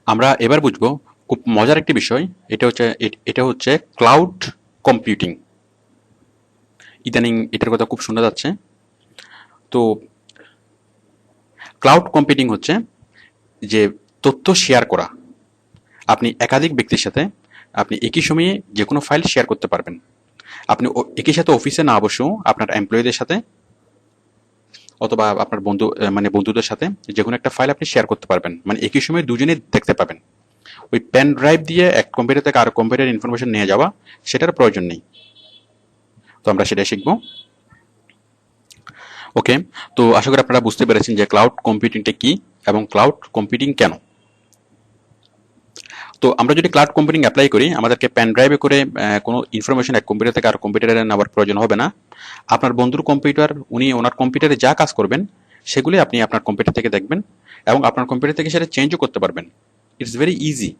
আমরা এবার বুঝবো খুব মজার একটি বিষয়। এটা হচ্ছে ক্লাউড কম্পিউটিং। ইদানিং এটার কথা খুব শোনা যাচ্ছে। তো ক্লাউড কম্পিউটিং হচ্ছে যে তথ্য শেয়ার করা। আপনি একাধিক ব্যক্তির সাথে আপনি একই সময়ে যে কোনো ফাইল শেয়ার করতে পারবেন। আপনি একই সাথে অফিসে না বসেও আপনার এমপ্লয়ীদের সাথে অথবা আপনার মানে বন্ধুদের সাথে যে কোনো একটা ফাইল আপনি শেয়ার করতে পারবেন, মানে একই সময়ে দুজনেই দেখতে পাবেন। ওই পেন ড্রাইভ দিয়ে এক কম্পিউটার থেকে আরো কম্পিউটার ইনফরমেশন নিয়ে যাওয়া, সেটার প্রয়োজন নেই। তো আমরা সেটাই শিখবো। ওকে, তো আশা করি আপনারা বুঝতে পেরেছেন যে ক্লাউড কম্পিউটিংটা কি এবং ক্লাউড কম্পিউটিং কেন। তো আমরা যদি ক্লাউড কম্পিউটিং অ্যাপ্লাই করি, আমাদেরকে পেন ড্রাইভে করে কোনো ইনফরমেশন এক কম্পিউটার থেকে আর কম্পিউটারে নেওয়ার প্রয়োজন হবে না। আপনার বন্ধুর কম্পিউটার, উনি ওনার কম্পিউটারে যা কাজ করবেন সেগুলি আপনি আপনার কম্পিউটার থেকে দেখবেন এবং আপনার কম্পিউটার থেকে সেটা চেঞ্জও করতে পারবেন। It's very easy.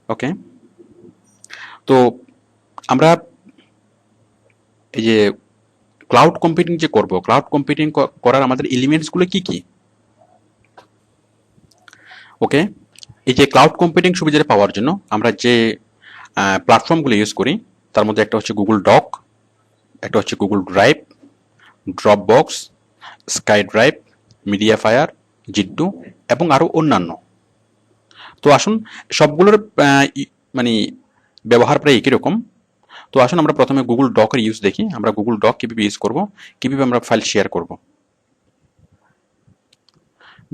ওকে, তো আমরা এই যে ক্লাউড কম্পিউটিং যে করব, ক্লাউড কম্পিউটিং করার আমাদের এলিমেন্টসগুলো কি কি? ওকে, এই যে ক্লাউড কম্পিউটিং সুবিধাটা পাওয়ার জন্য আমরা যে প্ল্যাটফর্মগুলো ইউজ করি, তার মধ্যে একটা হচ্ছে গুগল ডক, একটা হচ্ছে Google Drive, Dropbox, SkyDrive, MediaFire, জিড্ডু এবং আরও অন্যান্য। তো আসুন সবগুলোর মানে ব্যবহার প্রায় একই রকম। তো আসুন আমরা প্রথমে গুগল ডকের ইউজ দেখি। আমরা গুগল ডক কিভাবে ইউজ করব, কিভাবে আমরা ফাইল শেয়ার করব।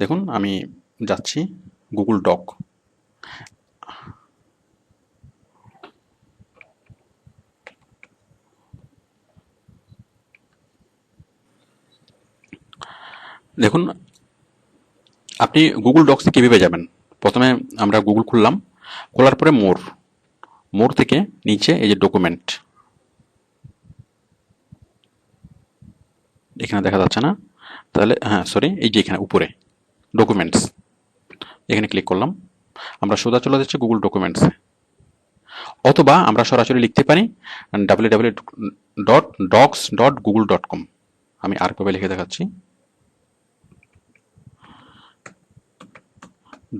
দেখুন আমি যাচ্ছি গুগল ডক। দেখুন আপনি গুগল ডক্সে কিভাবে যাবেন। প্রথমে আমরা গুগল খুললাম, খোলার পরে মোর, মোর থেকে নিচে এই যে ডকুমেন্ট, এখানে দেখা যাচ্ছে না, তাহলে হ্যাঁ সরি, এই যে এখানে উপরে ডকুমেন্টস, এখানে ক্লিক করলাম। আমরা সোজা চলে যাচ্ছি গুগল ডকুমেন্টসে, অথবা আমরা সরাসরি লিখতে পারি www.docs.google.com। আমি আরেকভাবে লিখে দেখাচ্ছি,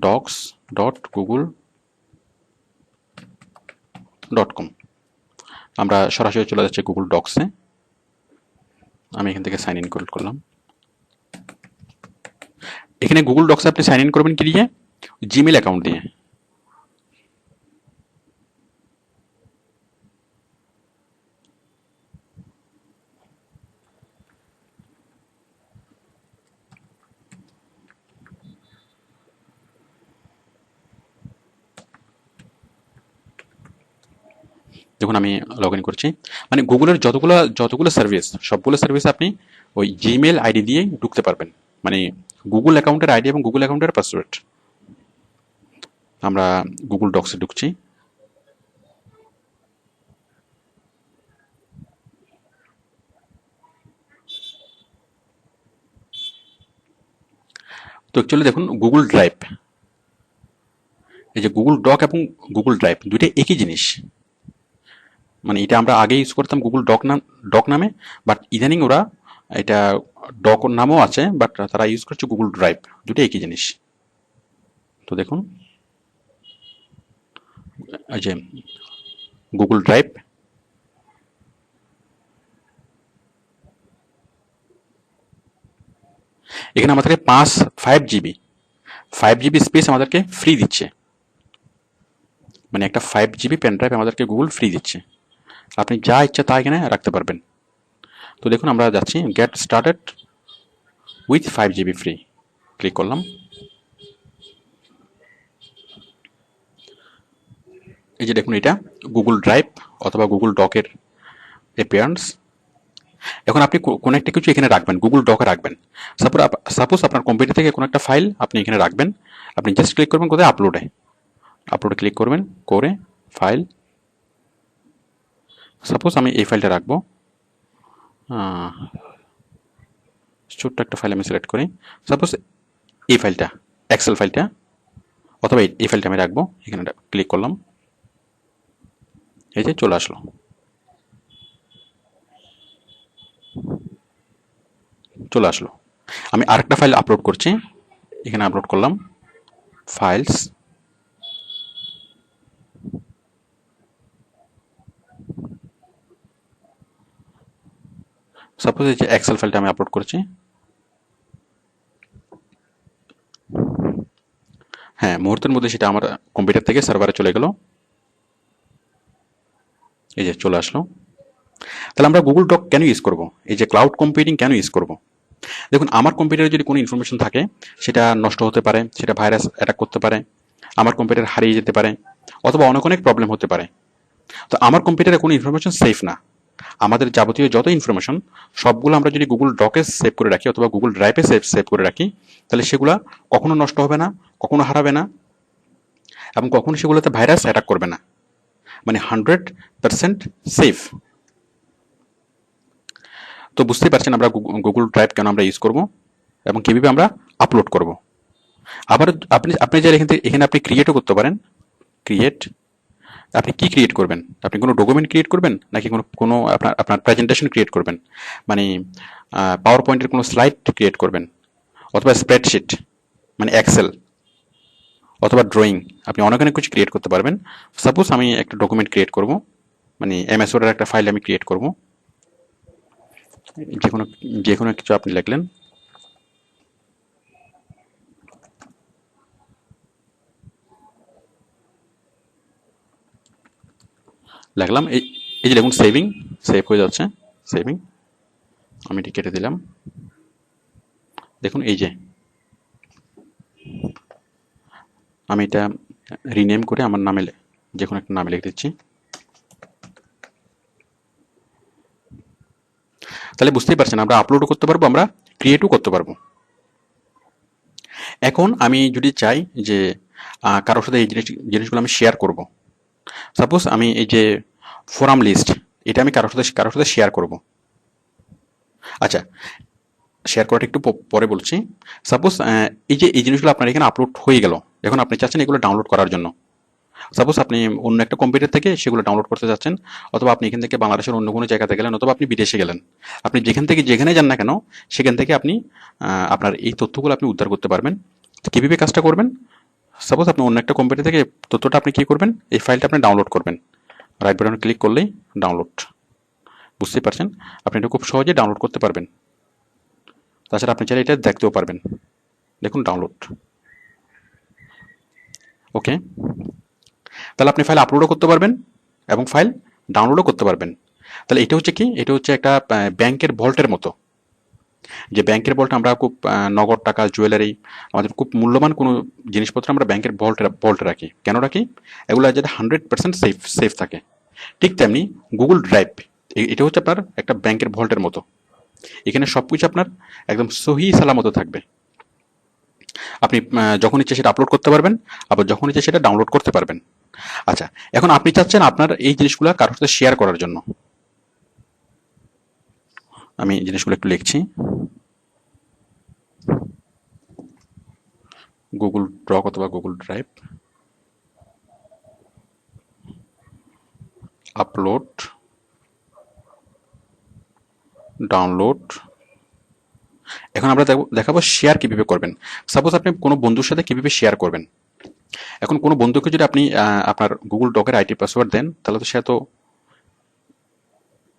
docs.google.com। আমরা সরাসরি চলে যাচ্ছি গুগল ডক্সে। আমি এখান থেকে সাইন ইন করলাম। এখানে গুগল ডক্সে আপনি সাইন ইন করবেন কি দিয়ে? জিমেল অ্যাকাউন্ট দিয়ে। দেখুন আমি লগ ইন করছি। মানে গুগলের যতগুলো সার্ভিস, সবগুলো সার্ভিস আপনি ওই জিমেল আইডি দিয়েই ঢুকতে পারবেন, মানে গুগল অ্যাকাউন্টের আইডি এবং গুগল অ্যাকাউন্টের পাসওয়ার্ড। আমরা গুগল ডক্সে ঢুকছি। তো অ্যাকচুয়ালি দেখুন গুগল ড্রাইভ, এই যে গুগল ডক এবং গুগল ড্রাইভ দুইটা একই জিনিস। মানে এটা আমরা আগে ইউজ করতাম গুগল ডক নামে, বাট ইদানিং ওরা এটা ডক নামও আছে, বাট তারা ইউজ করছে গুগল ড্রাইভ। দুটো একই জিনিস। তো দেখুন এই যে গুগল ড্রাইভ, এখানে আমাদেরকে 5 জিবি স্পেস আমাদেরকে ফ্রি দিচ্ছে। মানে একটা 5 জিবি পেন ড্রাইভ আমাদেরকে গুগল ফ্রি দিচ্ছে, আপনি যা ইচ্ছা তা এখানে রাখতে পারবেন। তো দেখুন আমরা যাচ্ছি get started with 5 GB free, click করলাম। এই যে দেখুন এটা গুগল ড্রাইভ অথবা গুগল ডকের অ্যাপিয়ারেন্স। এখন আপনি কোনো একটা কিছু এখানে রাখবেন, গুগল ডকে রাখবেন। সাপোজ আপনার কম্পিউটার থেকে কোনো একটা ফাইল আপনি এখানে রাখবেন। আপনি জাস্ট ক্লিক করবেন কোথায়, আপলোডে, আপলোডে ক্লিক করবেন করে ফাইল, সাপোজ আমি এই ফাইলটা রাখবো। ছোট্ট একটা ফাইল আমি সিলেক্ট করি, সাপোজ এই ফাইলটা, এক্সেল ফাইলটা, অথবা এই ফাইলটা আমি রাখবো। এখানে ক্লিক করলাম, এই যে চলে আসলো। চলে আসলো। আমি আরেকটা ফাইল আপলোড করছি, এখানে আপলোড করলাম ফাইলস, সাপোজ এই যে এক্সেল ফাইলটা আমি আপলোড করছি। হ্যাঁ, মুহূর্তের মধ্যে সেটা আমার কম্পিউটার থেকে সার্ভারে চলে গেল, এই যে চলে আসলো। তাহলে আমরা গুগল ডক কেন ইউজ করব, এই যে ক্লাউড কম্পিউটিং কেন ইউজ করব? দেখুন, আমার কম্পিউটারে যদি কোনো ইনফরমেশন থাকে, সেটা নষ্ট হতে পারে, সেটা ভাইরাস অ্যাটাক করতে পারে, আমার কম্পিউটার হারিয়ে যেতে পারে, অথবা অনেক অনেক প্রবলেম হতে পারে। তো আমার কম্পিউটারে কোনো ইনফরমেশন সেফ না। আমাদের যাবতীয় যত ইনফরমেশন সবগুলো আমরা যদি গুগল ডকে সেভ করে রাখি অথবা গুগল ড্রাইভে সেভ করে রাখি, তাহলে সেগুলো কখনো নষ্ট হবে না, কখনো হারাবে না, এবং কখনো সেগুলোতে ভাইরাস অ্যাটাক করবে না। মানে 100% সেফ। তো বুঝতেই পারছেন আমরা গুগল ড্রাইভ কেন আমরা ইউজ করব এবং কিভাবে আমরা আপলোড করব। আবার আপনি আপনি চাইলে এখানে আপনি ক্রিয়েটও করতে পারেন। ক্রিয়েট, আপনি কি ক্রিয়েট করবেন? আপনি কোনো ডকুমেন্ট ক্রিয়েট করবেন নাকি কোনো কোনো আপনার আপনার প্রেজেন্টেশন ক্রিয়েট করবেন? মানে পাওয়ার পয়েন্টের কোনো স্লাইড ক্রিয়েট করবেন, অথবা স্প্রেডশিট মানে এক্সেল, অথবা ড্রয়িং, আপনি অনেক অনেক কিছু ক্রিয়েট করতে পারবেন। সাপোজ আমি একটা ডকুমেন্ট ক্রিয়েট করব, মানে এমএস ওয়ার্ডের একটা ফাইল আমি ক্রিয়েট করব। যে কোনো যে কোনো কিছু আপনি লিখলেন, লিখলাম, এই যে দেখুন সেভ হয়ে যাচ্ছে, সেভিং, আমি এটি কেটে দিলাম। দেখুন এই যে আমি এটা রিনেম করে আমার নামে যে কোনো একটা নামে লিখে দিচ্ছি। তাহলে বুঝতেই পারছেন আমরা আপলোডও করতে পারবো, আমরা ক্রিয়েটও করতে পারবো। এখন আমি যদি চাই যে কারোর সাথে এই জিনিসগুলো আমি শেয়ার করব, সাপোজ আমি এই যে ফোরাম লিস্ট, এটা আমি কারোর সাথে শেয়ার করব। আচ্ছা, শেয়ার করাটা একটু পরে বলছি। সাপোজ এই জিনিসগুলো আপনার এখানে আপলোড হয়ে গেল, এখন আপনি চাচ্ছেন এগুলো ডাউনলোড করার জন্য। সাপোজ আপনি অন্য একটা কম্পিউটার থেকে সেগুলো ডাউনলোড করতে যাচ্ছেন, অথবা আপনি এখান থেকে বাংলাদেশের অন্য কোনো জায়গাতে গেলেন, অথবা আপনি বিদেশে গেলেন। আপনি যেখান থেকে যেখানে যান না কেন, সেখান থেকে আপনি আপনার এই তথ্যগুলো আপনি উদ্ধার করতে পারবেন। কীভাবে কাজটা করবেন? সাপোজ আপনি অন্য একটা কম্পিউটার থেকে তথ্যটা আপনি কী করবেন, এই ফাইলটা আপনি ডাউনলোড করবেন। রাইট বাটনে ক্লিক করলেই ডাউনলোড। বুঝতেই পারছেন, আপনি এটা খুব সহজে ডাউনলোড করতে পারবেন। তাছাড়া আপনি চাইলে এটা দেখতেও পারবেন। দেখুন ডাউনলোড। ওকে, তাহলে আপনি ফাইল আপলোডও করতে পারবেন এবং ফাইল ডাউনলোডও করতে পারবেন। তাহলে এটা হচ্ছে কি, এটা হচ্ছে একটা ব্যাংকের ভল্টের মতো। যে ব্যাংকের ভল্টে আমরা খুব নগদ টাকা, জুয়েলারি, আমাদের খুব মূল্যবান কোনো জিনিসপত্র আমরা ব্যাংকের ভল্টে রাখি। কেন রাখি? এগুলো যাতে 100% সেফ থাকে। ঠিক তেমনি গুগল ড্রাইভ, এটা হচ্ছে আপনার একটা ব্যাংকের ভল্টের মতো। এখানে সব কিছু আপনার একদম সহি সালামত থাকবে। আপনি যখন ইচ্ছে সেটা আপলোড করতে পারবেন, আবার যখন ইচ্ছে সেটা ডাউনলোড করতে পারবেন। আচ্ছা, এখন আপনি চাচ্ছেন আপনার এই জিনিসগুলো কারোর সাথে শেয়ার করার জন্য। আমি জিনিসগুলো একটু লিখছি। গুগল ড্রক অথবা গুগল ড্রাইভ, আপলোড, ডাউনলোড। এখন আমরা দেখাবো শেয়ার কিভাবে করবেন। সাপোজ আপনি কোনো বন্ধুর সাথে কিভাবে শেয়ার করবেন। এখন কোনো বন্ধুকে যদি আপনি আপনার গুগল ডকের আইডি পাসওয়ার্ড দেন, তাহলে তো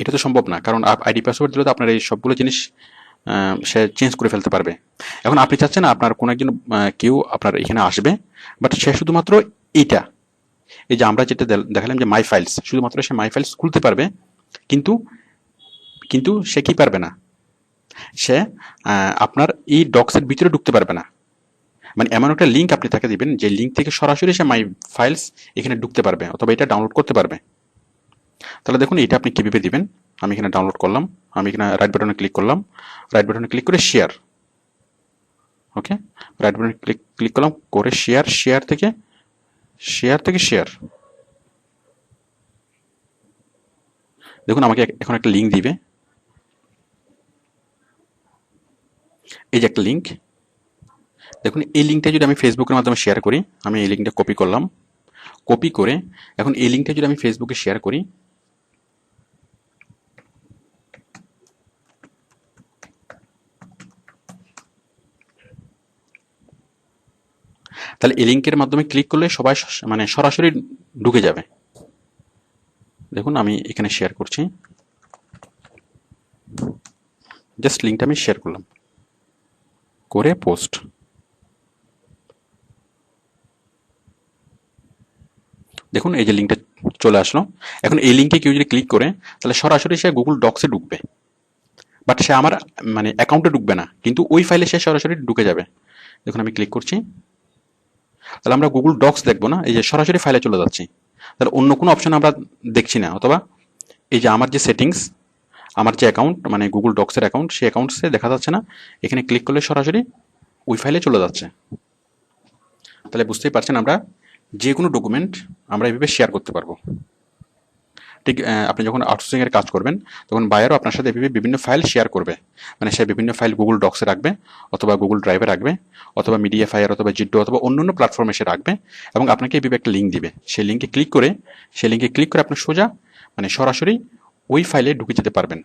এটা তো সম্ভব না, কারণ আইডি পাসওয়ার্ড দিলে তো আপনার এই সবগুলো জিনিস সে চেঞ্জ করে ফেলতে পারবে। এখন আপনি চাচ্ছেন আপনার কোনো একজন কেউ আপনার এখানে আসবে, বাট সে শুধুমাত্র এইটা, এই যে আমরা যেটা দেখালাম যে মাই ফাইলস, শুধুমাত্র সে মাই ফাইলস খুলতে পারবে, কিন্তু কিন্তু সে কি পারবে না, সে আপনার এই ডক্সের ভিতরে ঢুকতে পারবে না। মানে এমন একটা লিঙ্ক আপনি তাকে দিবেন, যে লিঙ্ক থেকে সরাসরি সে মাই ফাইলস এখানে ঢুকতে পারবে অথবা এটা ডাউনলোড করতে পারবে। তাহলে দেখুন এটা আপনি কিভাবে দিবেন। আমি এখানে ডাউনলোড করলাম, আমি এখানে রাইট বাটনে ক্লিক করলাম, রাইট বাটনে ক্লিক করে শেয়ার। ওকে, রাইট বাটনে ক্লিক করলাম করে শেয়ার থেকে শেয়ার। দেখুন আমাকে এখন একটা লিঙ্ক দিবে, এই যে একটা লিঙ্ক। দেখুন এই লিঙ্কটা যদি আমি ফেসবুকের মাধ্যমে শেয়ার করি, আমি এই লিঙ্কটা কপি করলাম, কপি করে এখন এই লিঙ্কটা যদি আমি ফেসবুকে শেয়ার করি, তাহলে এই লিঙ্কের মাধ্যমে ক্লিক করলে সবাই মানে সরাসরি ঢুকে যাবে। দেখুন আমি এখানে শেয়ার করছি, জাস্ট লিঙ্কটা আমি শেয়ার করলাম, করে পোস্ট। দেখুন এই যে লিঙ্কটা চলে আসলো। এখন এই লিঙ্কে কেউ যদি ক্লিক করে তাহলে সরাসরি সে গুগল ডক্সে ঢুকবে, বাট সে আমার মানে অ্যাকাউন্টে ঢুকবে না, কিন্তু ওই ফাইলে সে সরাসরি ঢুকে যাবে। দেখুন আমি ক্লিক করছি, তাহলে আমরা গুগল ডক্স দেখবো না, এই যে সরাসরি ফাইলে চলে যাচ্ছি। তাহলে অন্য কোনো অপশন আমরা দেখছি না, অথবা এই যে আমার যে সেটিংস, আমার যে অ্যাকাউন্ট মানে গুগল ডক্সের অ্যাকাউন্ট, সেই অ্যাকাউন্টসে দেখা যাচ্ছে না, এখানে ক্লিক করলে সরাসরি ওই ফাইলে চলে যাচ্ছে। তাহলে বুঝতেই পারছেন আমরা যে কোনো ডকুমেন্ট আমরা এভাবে শেয়ার করতে পারবো। ঠিক আপনি যখন আউটসোর্সিং এর কাজ করবেন তখন বায়ারও আপনার সাথে এভাবে বিভিন্ন ফাইল শেয়ার করবে, মানে সে বিভিন্ন ফাইল গুগল ডক্সে রাখবে, অথবা গুগল ড্রাইভে রাখবে, অথবা মিডিয়া ফায়ার, অথবা জিডো, অথবা অন্যান্য প্ল্যাটফর্মে সে রাখবে, এবং আপনাকে এভাবে একটা লিঙ্ক দিবে। সেই লিঙ্কে ক্লিক করে আপনি সোজা মানে সরাসরি ওই ফাইলে ঢুকে যেতে পারবেন।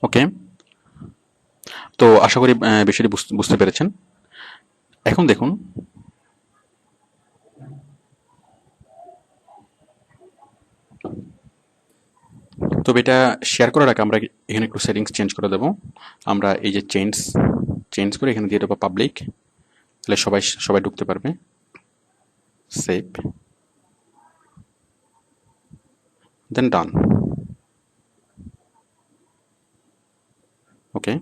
ওকে, তো আশা করি বিষয়টি বুঝতে পেরেছেন। এখন দেখুন, তবে এটা শেয়ার করার আগে আমরা এখানে একটু সেটিংস চেঞ্জ করে দেবো। আমরা এই যে চেঞ্জ করে এখানে দিয়ে দেবো পাবলিক, তাহলে সবাই ঢুকতে পারবে। সেভ, দেন ডান। ওকে,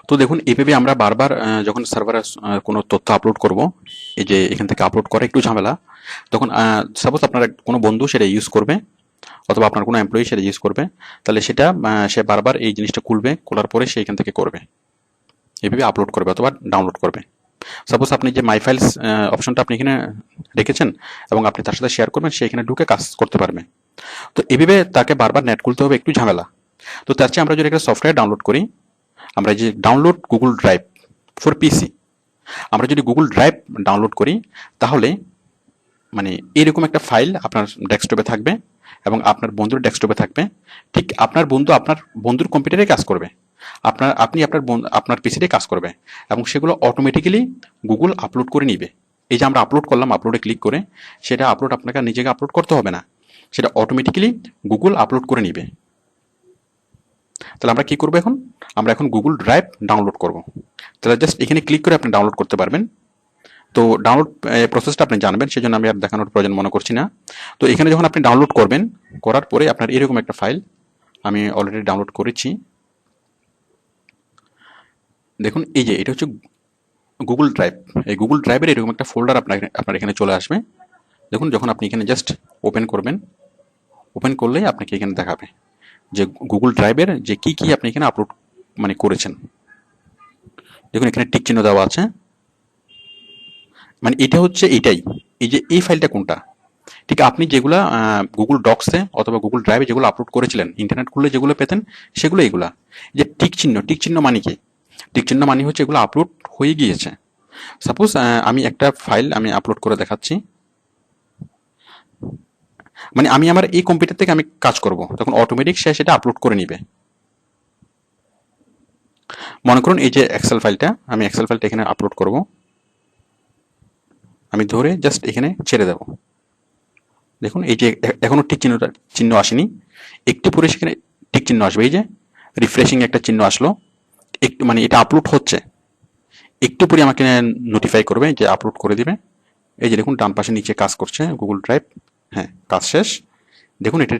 তো দেখুন এইভাবে আমরা বারবার যখন সার্ভারে কোনো তথ্য আপলোড করব, এই যে এখান থেকে আপলোড করা একটু ঝামেলা, তখন সাপোজ আপনার কোনো বন্ধু সেটা ইউজ করবে, অথবা আপনার কোনো এমপ্লয়ি সেটা ইউজ করবে, তাহলে সেটা সে বারবার এই জিনিসটা খুলবে, খোলার পরে সে এখান থেকে করবে, এভাবে আপলোড করবে অথবা ডাউনলোড করবে। সাপোজ আপনি যে মাই ফাইলস অপশনটা আপনি এখানে রেখেছেন এবং আপনি তার সাথে শেয়ার করবেন, সে এখানে ঢুকে কাজ করতে পারবে। তো এভাবে তাকে বারবার নেট খুলতে হবে, একটু ঝামেলা। তো তার চেয়ে আমরা যদি একটা সফটওয়্যার ডাউনলোড করি, আমরা যে ডাউনলোড গুগল ড্রাইভ ফর পিসি, আমরা যদি গুগল ড্রাইভ ডাউনলোড করি তাহলে মানে এরকম একটা ফাইল আপনার ডেস্কটপে থাকবে এবং আপনার বন্ধুর ডেস্কটপে থাকবে। ঠিক আপনার বন্ধুর কম্পিউটারে কাজ করবে, আপনি আপনার পিসিতে কাজ করবে, এবং সেগুলো অটোমেটিক্যালি গুগল আপলোড করে নিবে। এই যে আমরা আপলোড করলাম, আপলোডে ক্লিক করে সেটা আপলোড আপনাকে নিজেকে আপলোড করতে হবে না, সেটা অটোমেটিক্যালি গুগল আপলোড করে নিবে। তাহলে আমরা কি করবো এখন, আমরা এখন গুগল ড্রাইভ ডাউনলোড করব। তাহলে জাস্ট এখানে ক্লিক করে আপনি ডাউনলোড করতে পারবেন। তো ডাউনলোড প্রসেসটা আপনি জানবেন, সেজন্য আমি আর দেখানোর প্রয়োজন মনে করছি না। তো এখানে যখন আপনি ডাউনলোড করবেন, করার পরে আপনার এরকম একটা ফাইল আমি অলরেডি ডাউনলোড করেছি। দেখুন এই যে এটা হচ্ছে গুগল ড্রাইভ, এই গুগল ড্রাইভের এরকম একটা ফোল্ডার আপনার এখানে চলে আসবে। দেখুন যখন আপনি এখানে জাস্ট ওপেন করবেন, ওপেন করলেই আপনাকে এখানে দেখাবে যে গুগল ড্রাইভের যে কি আপনি এখানে আপলোড মানে করেছেন। দেখুন এখানে টিক চিহ্ন দেওয়া আছে, মানে এটা হচ্ছে এইটাই, এই যে এই ফাইলটা কোনটা। ঠিক আপনি যেগুলা গুগল ডক্সে অথবা গুগল ড্রাইভে যেগুলো আপলোড করেছিলেন, ইন্টারনেট খুললে যেগুলো পেতেন, সেগুলো এইগুলা। যে টিক চিহ্ন মানে কি? টিক চিহ্ন মানে হচ্ছে এগুলো আপলোড হয়ে গিয়েছে। সাপোজ আমি একটা ফাইল আমি আপলোড করে দেখাচ্ছি, মানে আমি আমার এই কম্পিউটার থেকে আমি কাজ করব, তখন অটোমেটিক সে সেটা আপলোড করে নিবে। মনে করুন এই যে এক্সেল ফাইলটা, আমি এক্সেল ফাইলটা এখানে আপলোড করব, আমি ধরে জাস্ট এখানে ছেড়ে দেব। দেখুন এই যে এখনো চিহ্ন আসেনি, একটু পরে সেখানে টিক চিহ্ন আসবে, এই যে রিফ্রেশিং একটা চিহ্ন আসলো, একটু মানে এটা আপলোড হচ্ছে, একটু পরে আমাকে নোটিফাই করবে যে আপলোড করে দিবে। এই যে দেখুন ডান পাশে নিচে কাজ করছে গুগল ড্রাইভ, হ্যাঁ কাজ শেষ। দেখুন এটা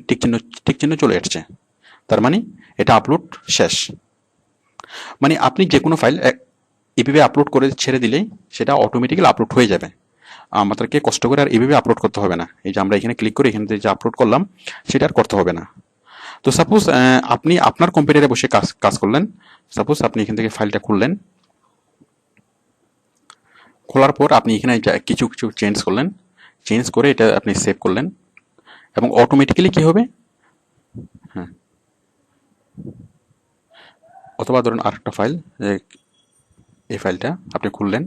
টিক চিহ্ন চলে আসছে, তার মানে এটা আপলোড শেষ। মানে আপনি যে কোনো ফাইল এভাবে আপলোড করে ছেড়ে দিলেই সেটা অটোমেটিক্যালি আপলোড হয়ে যাবে, আমাদেরকে কষ্ট করে আর এভাবে আপলোড করতে হবে না। এই যে আমরা এখানে ক্লিক করে এখানে যে আপলোড করলাম সেটা আর করতে হবে না। তো সাপোজ আপনি আপনার কম্পিউটারে বসে কাজ করলেন, সাপোজ আপনি এখান থেকে ফাইলটা খুললেন, খোলার পর আপনি এখানে কিছু চেঞ্জ করলেন, চেঞ্জ করে এটা আপনি সেভ করলেন, এবং অটোমেটিক্যালি কি হবে, হ্যাঁ অথবা ধরুন আরেকটা ফাইল, এই ফাইলটা আপনি খুললেন,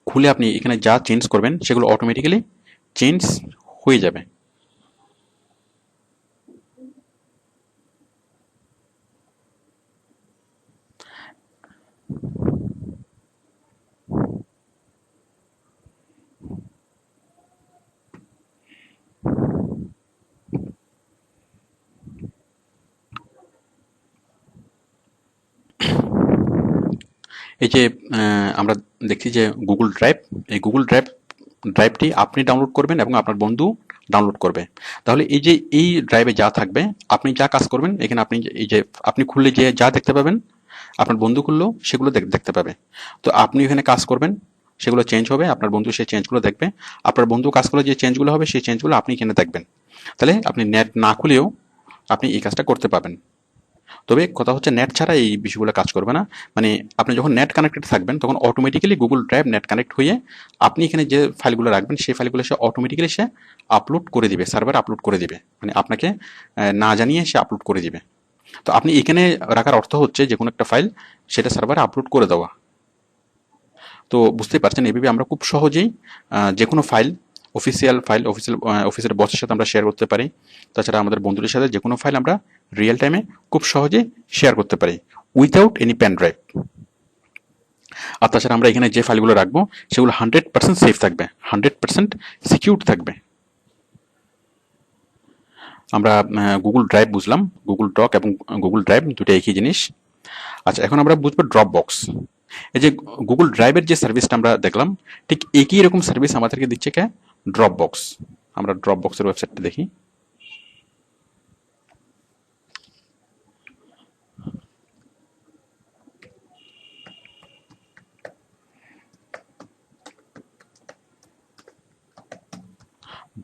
খুলে আপনি এখানে যা চেঞ্জ করবেন সেগুলো অটোমেটিক্যালি চেঞ্জ হয়ে যাবে। এই যে আমরা দেখছি যে গুগল ড্রাইভ, এই গুগল ড্রাইভটি আপনি ডাউনলোড করবেন এবং আপনার বন্ধু ডাউনলোড করবে। তাহলে এই যে এই ড্রাইভে যা থাকবে, আপনি যা কাজ করবেন এখানে আপনি এই যে আপনি খুললে যে যা দেখতে পাবেন, আপনার বন্ধু খুললেও সেগুলো দেখতে পাবে। তো আপনি এখানে কাজ করবেন, সেগুলো চেঞ্জ হবে, আপনার বন্ধু সেই চেঞ্জগুলো দেখবে। আপনার বন্ধু কাজ করলে যে চেঞ্জগুলো হবে সেই চেঞ্জগুলো আপনি এখানে দেখবেন। তাহলে আপনি নেট না খুলেও আপনি এই কাজটা করতে পারবেন। তবে কথা হচ্ছে নেট ছাড়া এই বিষয়গুলো কাজ করবে না। মানে আপনি যখন নেট কানেক্টেড থাকবেন তখন automatically Google drive net connect হয়ে আপনি এখানে যে ফাইলগুলো রাখবেন সেই ফাইলগুলো সে অটোমেটিক্যালি সে আপলোড করে দিবে, সার্ভার আপলোড করে দিবে, মানে আপনাকে না জানিয়ে সে আপলোড করে দিবে। তো আপনি এখানে রাখার অর্থ হচ্ছে যে কোনো একটা ফাইল সেটা সার্ভারে আপলোড করে দেওয়া। তো বুঝতেই পারছেন এইভাবে আমরা খুব সহজেই যে কোনো ফাইল, অফিসের বসের সাথে আমরা শেয়ার করতে পারি। তাছাড়া আমাদের বন্ধুদের সাথে যে কোনো ফাইল আমরা রিয়েল টাইমে খুব সহজে শেয়ার করতে পারি উইথাউট এনি পেন ড্রাইভ। আর তাছাড়া আমরা এখানে যে ফাইলগুলো রাখবো সেগুলো 100% সেফ থাকবে, 100% সিকিউর থাকবে। আমরা গুগল ড্রাইভ বুঝলাম, গুগল ডক এবং গুগল ড্রাইভ দুটো একই জিনিস। আচ্ছা, এখন আমরা বুঝবো ড্রপ বক্স। এই যে গুগল ড্রাইভের যে সার্ভিসটা আমরা দেখলাম, ঠিক একই রকম সার্ভিস আমাদেরকে দিচ্ছে কে? Dropbox. আমরা ড্রপ বক্সের ওয়েবসাইটটা দেখি।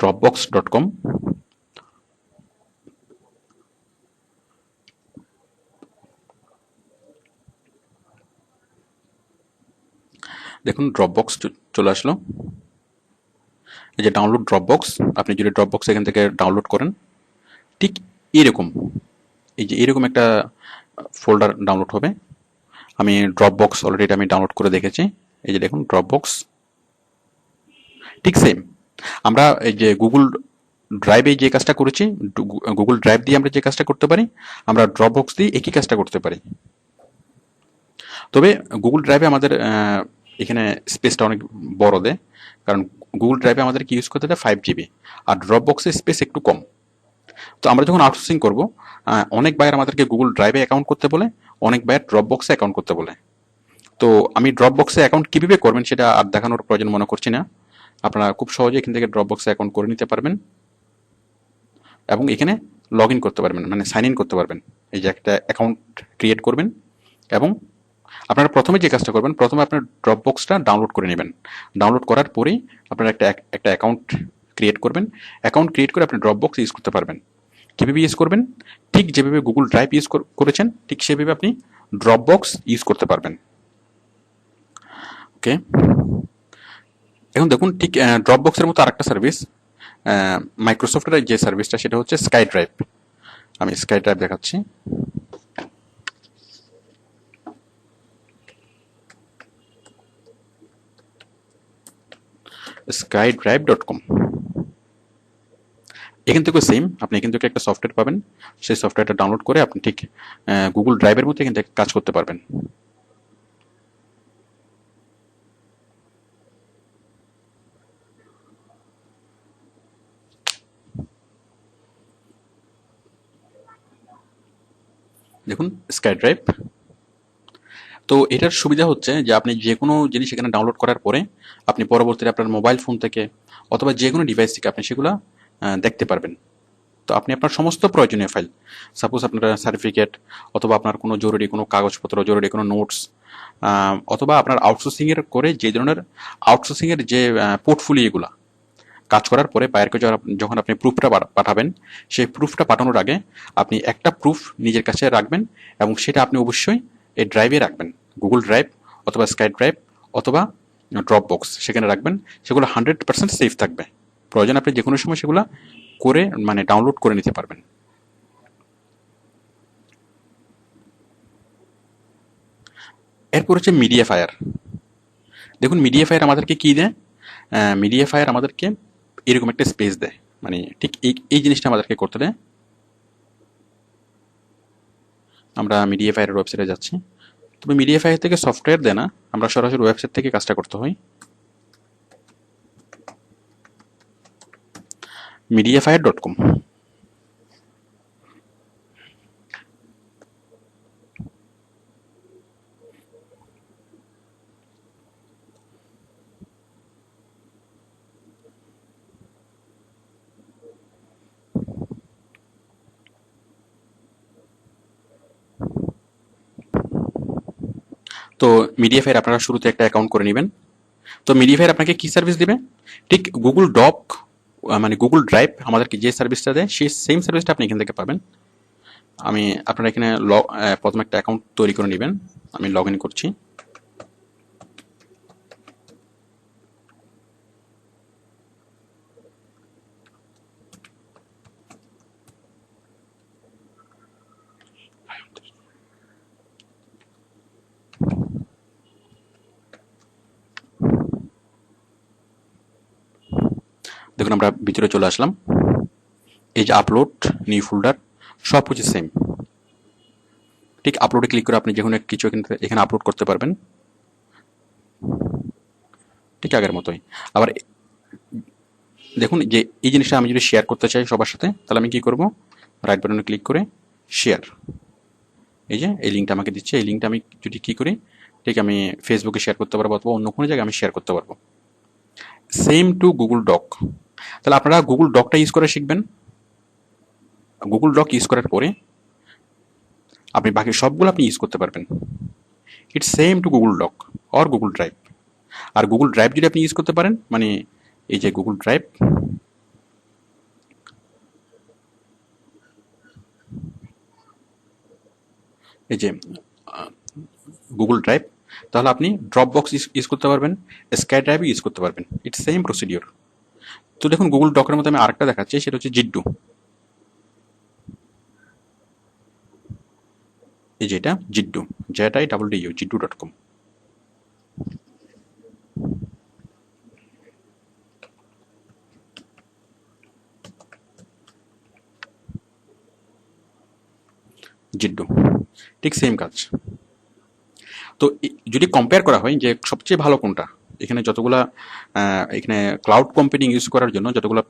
dropbox.com। দেখুন ড্রপবক্স চলে আসলো। এই যে ডাউনলোড ড্রপবক্স, আপনি যদি ড্রপবক্স এখান থেকে ডাউনলোড করেন ঠিক এরকম, এই যে এরকম একটা ফোল্ডার ডাউনলোড হবে। আমি ড্রপবক্স অলরেডি আমি ডাউনলোড করে দেখেছি। এই যে দেখুন ড্রপবক্স ঠিক সেম। আমরা এই যে গুগল ড্রাইভে যে কাজটা করেছি, গুগল ড্রাইভ দিয়ে আমরা যে কাজটা করতে পারি, আমরা ড্রপবক্স দিয়ে একই কাজটা করতে পারি। তবে গুগল ড্রাইভে আমাদের এখানে স্পেসটা অনেক বড় দেয়, কারণ গুগল ড্রাইভে আমাদেরকে ইউজ করতে দেয় 5 GB, আর ড্রপবক্সের স্পেস একটু কম। তো আমরা যখন আউটসোর্সিং করব, অনেক বায়ার আমাদেরকে গুগল ড্রাইভে অ্যাকাউন্ট করতে বলে, অনেক বায়ার ড্রপবক্সে অ্যাকাউন্ট করতে বলে। তো আমি ড্রপবক্সে অ্যাকাউন্ট কীভাবে করবেন সেটা আর দেখানোর প্রয়োজন মনে করছি না। আপনারা খুব সহজে এখান থেকে ড্রপবক্সে অ্যাকাউন্ট করে নিতে পারবেন এবং এখানে লগ ইন করতে পারবেন, মানে সাইন ইন করতে পারবেন। এই যে একটা অ্যাকাউন্ট ক্রিয়েট করবেন এবং আপনারা প্রথমে যে কাজটা করবেন, প্রথমে আপনার ড্রপবক্সটা ডাউনলোড করে নেবেন। ডাউনলোড করার পরেই আপনারা একটা অ্যাকাউন্ট ক্রিয়েট করবেন। অ্যাকাউন্ট ক্রিয়েট করে আপনি ড্রপবক্স ইউজ করতে পারবেন। কীভাবে ইউজ করবেন? ঠিক যেভাবে গুগল ড্রাইভ ইউজ করেছেন ঠিক সেভাবে আপনি ড্রপবক্স ইউজ করতে পারবেন। ওকে, এখন দেখুন ঠিক ড্রপবক্সের মতো আরেকটা সার্ভিস মাইক্রোসফটের যে সার্ভিসটা সেটা হচ্ছে স্কাই ড্রাইভ। আমি স্কাই ড্রাইভ দেখাচ্ছি। skydrive.com। এখান থেকে সেম, আপনি এখান থেকে একটা সফটওয়্যার পাবেন, সেই সফটওয়্যারটা ডাউনলোড করে আপনি ঠিক গুগল ড্রাইভের মতো এখান থেকে কাজ করতে পারবেন। দেখুন স্কাই ড্রাইভ। তো এটার সুবিধা হচ্ছে যে আপনি যে কোনো জিনিস এখানে ডাউনলোড করার পরে আপনি পরবর্তীতে আপনার মোবাইল ফোন থেকে অথবা যে কোনো ডিভাইস থেকে আপনি সেগুলো দেখতে পারবেন। তো আপনি আপনার সমস্ত প্রয়োজনীয় ফাইল, সাপোজ আপনার সার্টিফিকেট অথবা আপনার কোনো জরুরি কোনো কাগজপত্র, জরুরি কোনো নোটস, অথবা আপনার আউটসোর্সিংয়ের করে যে ধরনের আউটসোর্সিংয়ের যে পোর্টফোলিওগুলো কাজ করার পরে বায়ারকে যখন আপনি প্রুফটা পাঠাবেন, সেই প্রুফটা পাঠানোর আগে আপনি একটা প্রুফ নিজের কাছে রাখবেন এবং সেটা আপনি অবশ্যই এই ড্রাইভে রাখবেন, গুগল ড্রাইভ অথবা স্কাই ড্রাইভ অথবা ড্রপবক্স, সেখানে রাখবেন। সেগুলো 100% সেফ থাকবে। প্রয়োজন আপনি যে কোনো সময় সেগুলো করে মানে ডাউনলোড করে নিতে পারবেন। এরপর হচ্ছে মিডিয়া ফায়ার। দেখুন মিডিয়াফায়ার আমাদেরকে কি দেয়, মিডিয়াফায়ার আমাদেরকে এরকম একটা স্পেস দেয়, মানে ঠিক এই জিনিসটা আমাদেরকে করতে দেয়। আমরা মিডিয়াফায়ারের ওয়েবসাইটে যাচ্ছি, তবে মিডিয়াফায়ার থেকে সফটওয়্যার দেয় না, আমরা সরাসরি ওয়েবসাইট থেকে কাজটা করতে হয়। mediafire.com। তো মিডিয়াফায়ার আপনারা শুরুতে একটা অ্যাকাউন্ট করে নেবেন। তো মিডিয়াফায়ার আপনাকে কি সার্ভিস দিবে, ঠিক গুগল ডক মানে গুগল ড্রাইভ আমাদেরকে যে সার্ভিসটা দেয় সেই সেম সার্ভিসটা আপনি এখান থেকে পাবেন। আমি আপনারা এখানে প্রথমে একটা অ্যাকাউন্ট তৈরি করে নেবেন। আমি লগ ইন করছি। দেখুন আমরা ভিতরে চলে আসলাম। এই যে আপলোড, নিউ ফোল্ডার, সব কিছু সেম। ঠিক আপলোডে ক্লিক করে আপনি যে কোনো কিছু এখানে আপলোড করতে পারবেন, ঠিক আগের মতোই। আবার দেখুন যে এই জিনিসটা আমি যদি শেয়ার করতে চাই সবার সাথে, তাহলে আমি কি করব, রাইট বাটনে ক্লিক করে শেয়ার, এই যে এই লিঙ্কটা আমাকে দিচ্ছে, এই লিঙ্কটা আমি যদি কি করি, ঠিক আমি ফেসবুকে শেয়ার করতে পারবো অথবা অন্য কোনো জায়গায় আমি শেয়ার করতে পারবো। Same to Google doc. তাহলে আপনারা গুগল ডকটা ইউজ করে শিখবেন। গুগল ডক ইউজ করার পরে আপনি বাকি সবগুলো আপনি ইউজ করতে পারবেন। It's same to Google doc or Google drive. আর গুগল ড্রাইভ যদি আপনি ইউজ করতে পারেন, মানে এই যে গুগল ড্রাইভ, এই যে গুগল ড্রাইভ, তাহলে আপনি ড্রপ বক্স ইউজ করতে পারবেন, স্কাই ড্রাইভ ইউজ করতে পারবেন। It's same procedure. তো দেখুন গুগল ডকের মধ্যে আমি আরেকটা দেখাচ্ছি, সেটা হচ্ছে জিড্ডু। এই যে এটা জিড্ডু, ZIDDU, জিড্ডু.com। জিড্ডু, ঠিক সেম কাজ। তো যদি কম্পেয়ার করা হয় যে সবচেয়ে ভালো কোনটা, এখানে যতগুলা এখানে ক্লাউড কম্পিউটিং ইউজ করার জন্য যতগুলো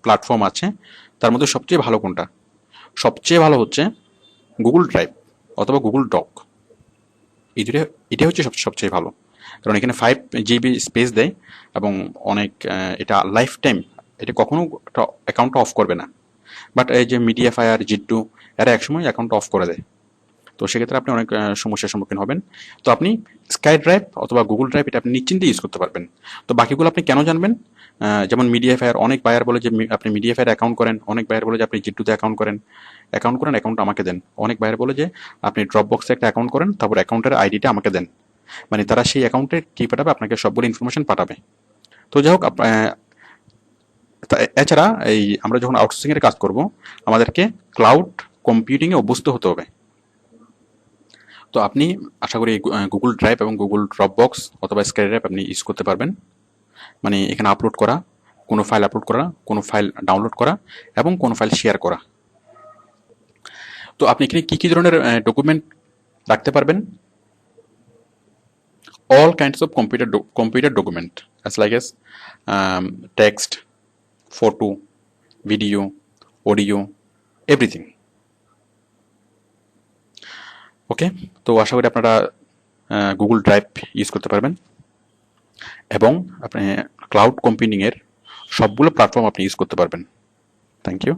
প্ল্যাটফর্ম আছে, তার মধ্যে সবচেয়ে ভালো কোনটা, সবচেয়ে ভালো হচ্ছে গুগল ড্রাইভ অথবা গুগল ডক। এই দুটো, এটাই হচ্ছে সবচেয়ে ভালো, কারণ এখানে 5 GB স্পেস দেয় এবং অনেক এটা লাইফ টাইম, এটা কখনো অ্যাকাউন্টটা অফ করবে না। বাট এই যে মিডিয়াফায়ার, জিড্ডু, এরা একসময় অ্যাকাউন্টটা অফ করে দেয়। তো সেক্ষেত্রে আপনি অনেক সমস্যার সম্মুখীন হবেন। তো আপনি স্কাই ড্রাইভ অথবা গুগল ড্রাইভ এটা আপনি নিশ্চিন্তে ইউজ করতে পারবেন। তো বাকিগুলো আপনি কেন জানবেন, যেমন মিডিয়াফায়ার, অনেক বায়ার বলে যে আপনি মিডিয়াফায়ার অ্যাকাউন্ট করেন, অনেক বায়ার বলে যে আপনি জিড্ডুতে অ্যাকাউন্ট করেন, অ্যাকাউন্ট আমাকে দেন। অনেক বায়ার বলে যে আপনি ড্রপ বক্সে একটা অ্যাকাউন্ট করেন, তারপর অ্যাকাউন্টের আইডিটা আমাকে দেন। মানে তারা সেই অ্যাকাউন্টে কি পাঠাবে, আপনাকে সবগুলো ইনফরমেশন পাঠাবে। তো যাই হোক, এছাড়া এই আমরা যখন আউটসোর্সিং এর কাজ করব, আমাদেরকে ক্লাউড কম্পিউটিং এ অভ্যস্ত হতে হবে। তো আপনি আশা করি গুগল ড্রাইভ এবং গুগল ড্রপ বক্স অথবা স্কাই ড্রাইভ আপনি ইউজ করতে পারবেন। মানে এখানে আপলোড করা, কোনো ফাইল আপলোড করা, কোনো ফাইল ডাউনলোড করা এবং কোনো ফাইল শেয়ার করা। তো আপনি এখানে কি কি ধরনের ডকুমেন্ট রাখতে পারবেন? All kinds of computer document, as like as text, photo, video, audio, everything. ওকে, তো আশা করি আপনারা গুগল ড্রাইভ ইউজ করতে পারবেন এবং আপনি ক্লাউড কম্পিউটিং এর সবগুলো প্ল্যাটফর্ম আপনি ইউজ করতে পারবেন। Thank you.